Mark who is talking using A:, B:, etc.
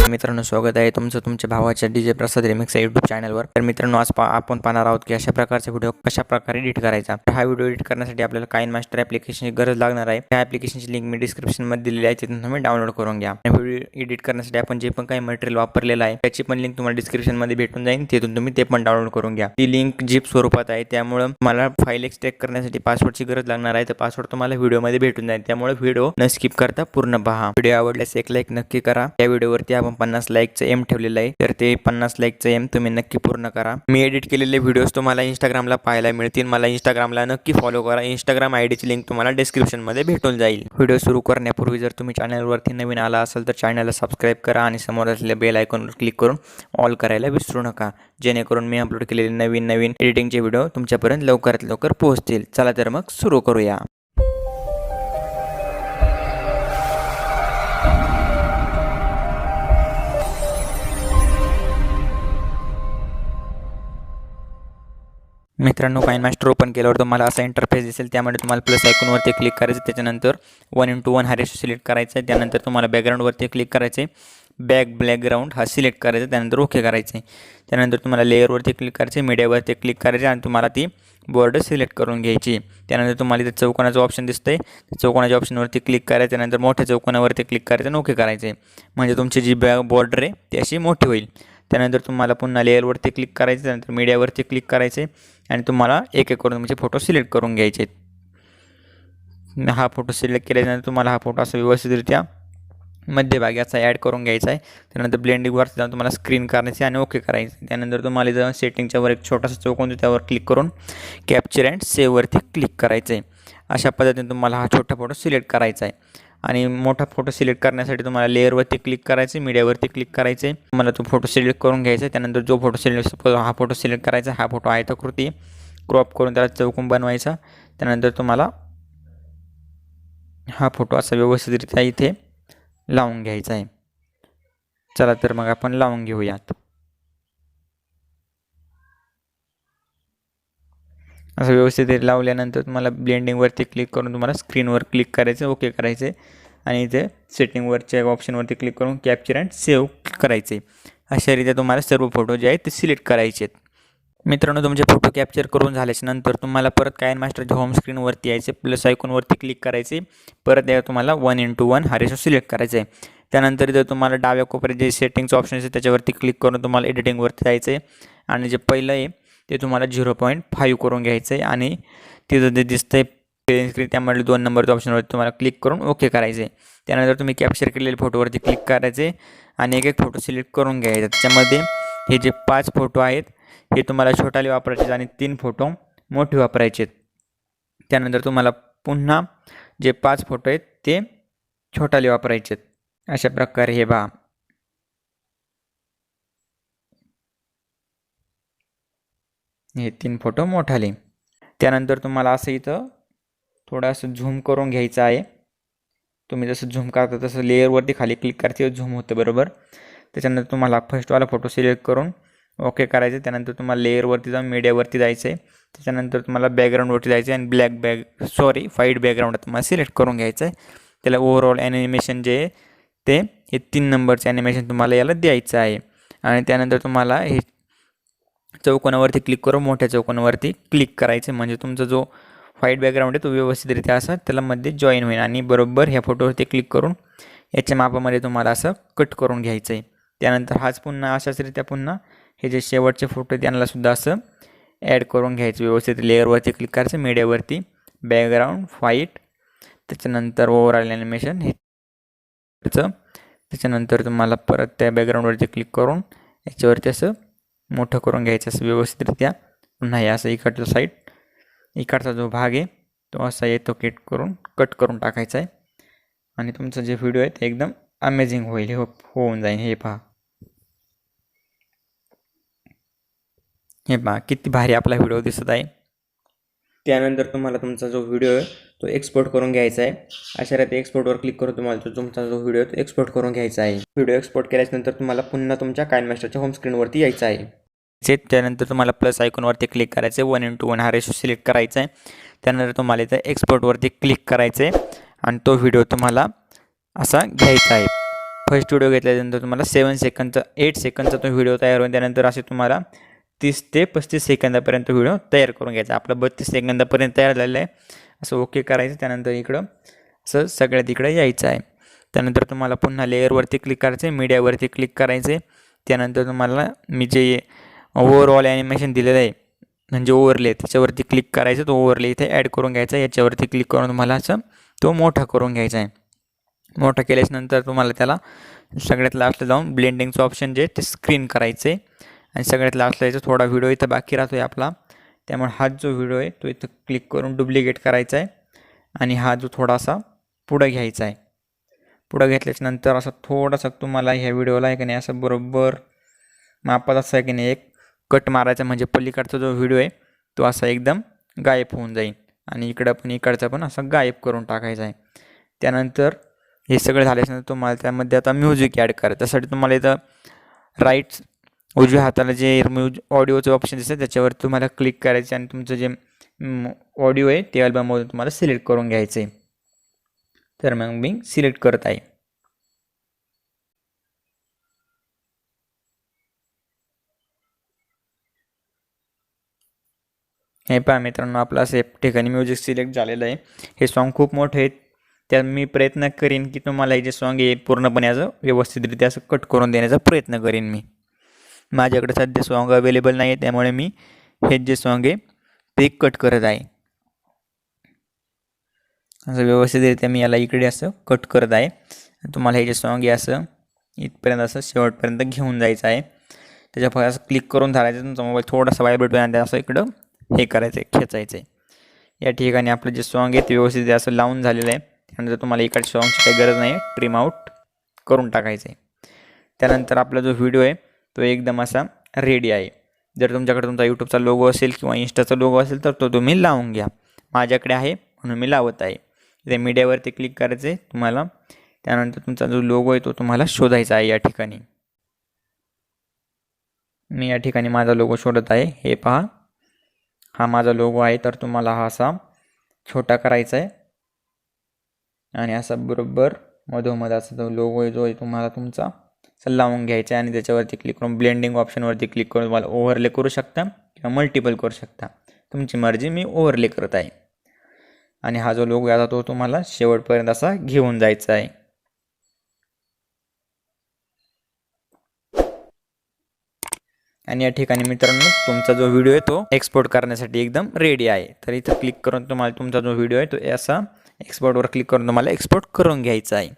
A: मित्रांनो, स्वागत आहे तुमचं तुमच्या भावाच्या डीजे प्रसाद रिमिक्स या यूट्यूब चॅनलवर। तर मित्रांनो, आज आपण पाहणार आहोत की अशा प्रकारचा व्हिडिओ कशा प्रकारे एडिट करायचा। हा व्हिडिओ एडिट करण्यासाठी आपल्याला काइनमास्टर ॲप्लिकेशनची गरज लागणार आहे। त्या ॲप्लिकेशनची लिंक मी डिस्क्रिप्शनमध्ये दिलेली आहे, तिथून तुम्ही डाउनलोड करून घ्या। व्हिडिओ एडिट करण्यासाठी आपण जे पण काही मटेरियल वापरलेलं आहे त्याची पण लिंक तुम्हाला डिस्क्रिप्शनमध्ये भेटून जाईल, तिथून तुम्ही ते पण डाउनलोड करून घ्या। ती लिंक झिप स्वरूपात आहे, त्यामुळे मला फाईल एक्सट्रॅक्ट करण्यासाठी पासवर्डची गरज लागणार आहे। तर पासवर्ड तुम्हाला व्हिडिओमध्ये भेटून जाईल, त्यामुळे व्हिडिओ न स्किप करता पूर्ण पहा। व्हिडिओ आवडल्यास एक लाईक नक्की करा। या व्हिडिओवरती आपण 50 लाईकचं एम ठेवलेलं आहे, तर ते 50 लाईकचं एम तुम्ही नक्की पूर्ण करा। मी एडिट केलेले व्हिडिओज तुम्हाला इंस्टाग्रामला पाहायला मिळतील, मला इंस्टाग्रामला नक्की फॉलो करा। इंस्टाग्राम आयडीची लिंक तुम्हाला डिस्क्रिप्शनमध्ये भेटून जाईल। व्हिडिओ सुरू करण्यापूर्वी जर तुम्ही चॅनलवरती नवीन आला असाल तर चॅनलला सबस्क्राईब करा आणि समोर असलेल्या बेल आयकॉनवर क्लिक करून ऑल करायला विसरू नका, जेणेकरून मी अपलोड केलेले नवीन एडिटिंगचे व्हिडिओ तुमच्यापर्यंत लवकरात लवकर पोहोचतील। चला तर मग सुरू करूया। मित्रांनो, काइनमास्टर ओपन केल्यावर तुम्हाला असा इंटरफेस दिसेल, त्यामध्ये तुम्हाला प्लस आयकॉनवरती क्लिक करायचं, त्याच्यानंतर 1:1 हा रेशो सिलेक्ट करायचा आहे। त्यानंतर तुम्हाला बॅकग्राऊंडवरती क्लिक करायचे, बॅकग्राऊंड हा सिलेक्ट करायचा, त्यानंतर ओके करायचे। त्यानंतर तुम्हाला लेअरवरती क्लिक करायचे, मीडियावरती क्लिक करायचे आणि तुम्हाला ती बॉर्डर सिलेक्ट करून घ्यायची। त्यानंतर तुम्हाला इथे चौकोनाचं ऑप्शन दिसतंय, चौकोनाच्या ऑप्शनवरती क्लिक करायचं, त्यानंतर मोठ्या चौकोनावरती क्लिक करायचं आणि ओके करायचे, म्हणजे तुमची जी बॉर्डर आहे ती अशी मोठी होईल। त्यानंतर तुम्हाला पुन्हा लेअरवरती क्लिक करायचे, त्यानंतर मीडियावरती क्लिक करायचे आणि तुम्हाला एक एक करून तुमचे फोटो सिलेक्ट करून घ्यायचे। हा फोटो सिलेक्ट केल्यानंतर तुम्हाला हा फोटो असा व्यवस्थितरित्या मध्यभागी असा ॲड करून घ्यायचा आहे। त्यानंतर ब्लेंडिंगवरती जाऊन तुम्हाला स्क्रीन करायची आणि ओके करायचं। त्यानंतर तुम्हाला इथं सेटिंगच्या वर एक छोटासा चौकोन त्यावर क्लिक करून कॅप्चर अँड सेव्हवरती क्लिक करायचं आहे। अशा पद्धतीने तुम्हाला हा छोटा फोटो सिलेक्ट करायचा आहे। आणि मोठा फोटो सिलेक्ट करण्यासाठी तुम्हाला लेअरवरती क्लिक करायचे, मीडियावरती क्लिक करायचे, तुम्हाला तो फोटो सिलेक्ट करून घ्यायचा आहे। त्यानंतर जो फोटो सिलेक्ट हा फोटो सिलेक्ट करायचा, हा फोटो आयताकृती क्रॉप करून त्याला चौकोन बनवायचा। त्यानंतर तुम्हाला हा फोटो असा व्यवस्थितरित्या इथे लावून घ्यायचा आहे। चला तर मग आपण लावून घेऊयात। असं व्यवस्थित लावल्यानंतर तुम्हाला ब्लेंडिंगवरती क्लिक करून तुम्हाला स्क्रीनवर क्लिक करायचं, ओके करायचे आणि इथे सेटिंगवरच्या ऑप्शनवरती क्लिक करून कॅप्चर अँड सेव्ह करायचे। अशा रीत्या तुम्हाला सर्व फोटो जे आहेत ते सिलेक्ट करायचे आहेत। मित्रांनो, तुमचे फोटो कॅप्चर करून झाल्याच्या नंतर तुम्हाला परत काइनमास्टरच्या होम स्क्रीनवरती यायचे, प्लस आयकॉनवरती क्लिक करायचे, परत तुम्हाला 1:1 हा रेशो सिलेक्ट करायचा आहे। त्यानंतर जर तुम्हाला डाव्या कोपऱ्यात जे सेटिंगचं ऑप्शन आहे त्याच्यावरती क्लिक करून तुम्हाला एडिटिंगवरती जायचं आहे आणि जे पहिलं आहे ते तुम्हाला 0.5 करून घ्यायचं आहे आणि तिथं जे दिसतंय स्क्रीन त्यामध्ये 2 नंबरच्या ऑप्शनवरती तुम्हाला क्लिक करून ओके करायचे। त्यानंतर तुम्ही कॅप्चर केलेल्या फोटोवरती क्लिक करायचे आणि एक एक फोटो सिलेक्ट करून घ्यायचे। त्याच्यामध्ये हे जे 5 फोटो आहेत हे तुम्हाला छोटाले वापरायचे आणि 3 फोटो मोठे वापरायचे। त्यानंतर तुम्हाला पुन्हा जे 5 फोटो आहेत ते छोटाले वापरायचे। अशा प्रकारे हे पहा, हे 3 फोटो मोठाले। त्यानंतर तुम्हाला असं इथं थोडंसं झूम करून घ्यायचं आहे। तुम्ही जसं झूम करता तसं लेअरवरती खाली क्लिक करते, झूम होतं बरोबर। त्याच्यानंतर तुम्हाला फर्स्टवाला फोटो सिलेक्ट करून ओके करायचं। त्यानंतर तुम्हाला लेअरवरती जाऊन मीडियावरती जायचं आहे, त्याच्यानंतर तुम्हाला बॅकग्राऊंडवरती जायचं आहे आणि व्हाईट बॅकग्राऊंड तुम्हाला सिलेक्ट करून घ्यायचं आहे। त्याला ओव्हरऑल ॲनिमेशन जे आहे ते हे 3 नंबरचं ॲनिमेशन तुम्हाला याला द्यायचं आहे। आणि त्यानंतर तुम्हाला हे चौकोनावरती क्लिक करून मोठ्या चौकोनावरती क्लिक करायचे, म्हणजे तुमचा जो व्हाईट बॅकग्राऊंड आहे तो व्यवस्थितरित्या असं त्याला मध्ये जॉईन होईल आणि बरोबर ह्या फोटोवरती क्लिक करून याच्या मापामध्ये तुम्हाला असं कट करून घ्यायचं आहे। त्यानंतर हाच पुन्हा अशाच रीत्या पुन्हा हे जे शेवटचे फोटो आहेत त्यांनासुद्धा असं ॲड करून घ्यायचं। व्यवस्थित लेअरवरती क्लिक करायचं, मीडियावरती बॅकग्राऊंड व्हाईट, त्याच्यानंतर ओव्हरऑल ॲनिमेशन हे त्याच्यानंतर तुम्हाला परत त्या बॅकग्राऊंडवरती क्लिक करून याच्यावरती असं मोठं करून घ्यायचं असं व्यवस्थितरित्या। पुन्हा हे असं इकडचा जो भाग आहे तो असा येतो कट करून टाकायचा आहे आणि तुमचं जे व्हिडिओ आहे ते एकदम अमेझिंग होईल, होऊन जाईल। हे पहा किती भारी आपला व्हिडिओ दिसत आहे। त्यानंतर तुम्हाला तुमचा जो व्हिडिओ आहे तो एक्सपोर्ट करून घ्यायचा आहे। अशा रीती एक्सपोर्टवर क्लिक करून तुम्हाला तुमचा जो व्हिडिओ आहे तो एक्सपोर्ट करून घ्यायचा आहे। व्हिडिओ एक्सपोर्ट केल्यानंतर तुम्हाला पुन्हा तुमच्या काइनमास्टरच्या होम स्क्रीनवरती यायचं आहे। त्यानंतर तुम्हाला प्लस आयकॉनवरती क्लिक करायचं आहे, 1:1 हा रेशो सिलेक्ट करायचा आहे। त्यानंतर तुम्हाला इथं एक्सपोर्टवरती क्लिक करायचं आहे आणि तो व्हिडिओ तुम्हाला असा घ्यायचा आहे। फर्स्ट व्हिडिओ घेतल्यानंतर तुम्हाला 8 सेकंदचा तो व्हिडिओ तयार होईल. त्यानंतर असे तुम्हाला 30 ते 35 सेकंदापर्यंत व्हिडिओ तयार करून घ्यायचा. आपला 32 सेकंदापर्यंत तयार झालेला आहे. असं ओके करायचं. त्यानंतर इकडं असं सगळ्यात इकडे यायचं आहे. त्यानंतर तुम्हाला पुन्हा लेअरवरती क्लिक करायचं आहे, मीडियावरती क्लिक करायचं आहे. त्यानंतर तुम्हाला मी जे ओव्हरऑल ॲनिमेशन दिलेलं आहे म्हणजे ओव्हरले त्याच्यावरती क्लिक करायचं. तो ओव्हरले इथे ॲड करून घ्यायचा. याच्यावरती क्लिक करून तुम्हाला असं तो मोठा करून घ्यायचा आहे. मोठा केल्याच्यानंतर तुम्हाला त्याला सगळ्यात लास्टला जाऊन ब्लेंडिंगचं ऑप्शन जे ते स्क्रीन करायचं आहे. आणि सगळ्यात लास्टला याचा थोडा व्हिडिओ इथं बाकी राहतो आहे आपला. त्यामुळे हा जो व्हिडिओ आहे तो इथं क्लिक करून डुप्लिकेट करायचा आहे. आणि हा जो थोडासा पुढं घ्यायचा आहे. पुढं घेतल्याच्यानंतर असं थोडासा तुम्हाला ह्या व्हिडिओला आहे की नाही असं बरोबर मापात असं आहे की नाही एक कट मारायचा. म्हणजे पलीकडचा जो व्हिडिओ आहे तो असा एकदम गायब होऊन जाईल. आणि इकडं पण इकडचा पण असं गायब करून टाकायचा आहे. त्यानंतर हे सगळं झाल्याच्यानंतर तुम्हाला त्यामध्ये आता म्युझिक ॲड करायचं. त्यासाठी तुम्हाला इथं उजव्या हाताला जे ऑडिओचं ऑप्शन दिसतं त्याच्यावर तुम्हाला क्लिक करायचं आणि तुमचं जे ऑडिओ आहे ते अल्बममधून तुम्हाला सिलेक्ट करून घ्यायचं आहे. तर मग मी सिलेक्ट करत आहे. हे पहा मित्रांनो, आपलं असं एक ठिकाणी म्युझिक सिलेक्ट झालेलं आहे. हे सॉन्ग खूप मोठे आहेत. त्यात मी प्रयत्न करीन की तुम्हाला हे जे सॉन्ग आहे पूर्णपणे असं व्यवस्थितरित्या असं कट करून देण्याचा प्रयत्न करीन मी. माझ्याकडे सध्या सॉन्ग अवेलेबल नाही आहे त्यामुळे मी हे जे सॉन्ग आहे ते कट करत आहे. असं व्यवस्थितरित्या मी याला इकडे असं कट करत आहे. तुम्हाला हे जे सॉन्ग आहे असं इथपर्यंत असं शेवटपर्यंत घेऊन जायचं आहे. त्याच्या असं क्लिक करून धरायचं. तुमचा मोबाईल थोडासा व्हायब्रेट होईल आणि असं इकडं हे करायचं आहे, खेचायचं आहे. या ठिकाणी आपलं जे सॉन्ग आहे ते व्यवस्थित असं लावून झालेलं आहे. त्यानंतर तुम्हाला इकडच्या सॉन्गची काही गरज नाही, ट्रिम आउट करून टाकायचं आहे. त्यानंतर आपला जो व्हिडिओ आहे तो एकदम असा रेडी आहे. जर तुमच्याकडे तुमचा यूट्यूबचा लोगो असेल किंवा इंस्टाचा लोगो असेल तर तो तुम्ही लावून घ्या. माझ्याकडे आहे म्हणून मी लावत आहे. इथे मीडियावरती क्लिक करायचं आहे तुम्हाला. त्यानंतर तुमचा जो लोगो आहे तो तुम्हाला शोधायचा आहे. या ठिकाणी मी या ठिकाणी माझा लोगो शोधत आहे. हे पहा, हा माझा लोगो आहे. तर तुम्हाला हा असा छोटा करायचा आहे आणि असा बरोबर मधोमध असा जो लोगो आहे जो आहे तुम्हाला तुमचा असं लावून घ्यायचा आहे. आणि त्याच्यावरती क्लिक करून ब्लेंडिंग ऑप्शनवरती क्लिक करून तुम्हाला ओव्हरले करू शकता किंवा मल्टिपल करू शकता, तुमची मर्जी. मी ओव्हरले करत आहे. आणि हा जो लोगो आहे आता तो तुम्हाला शेवटपर्यंत असा घेऊन जायचा आहे. आणि या ठिकाणी मित्रांनो तुमचा जो व्हिडिओ आहे तो एक्सपोर्ट करण्यासाठी एकदम रेडी आहे. तर इथं क्लिक करून तुम्हाला तुमचा जो व्हिडिओ आहे तो असा एक्सपोर्टवर क्लिक करून तुम्हाला एक्सपोर्ट करून घ्यायचा आहे.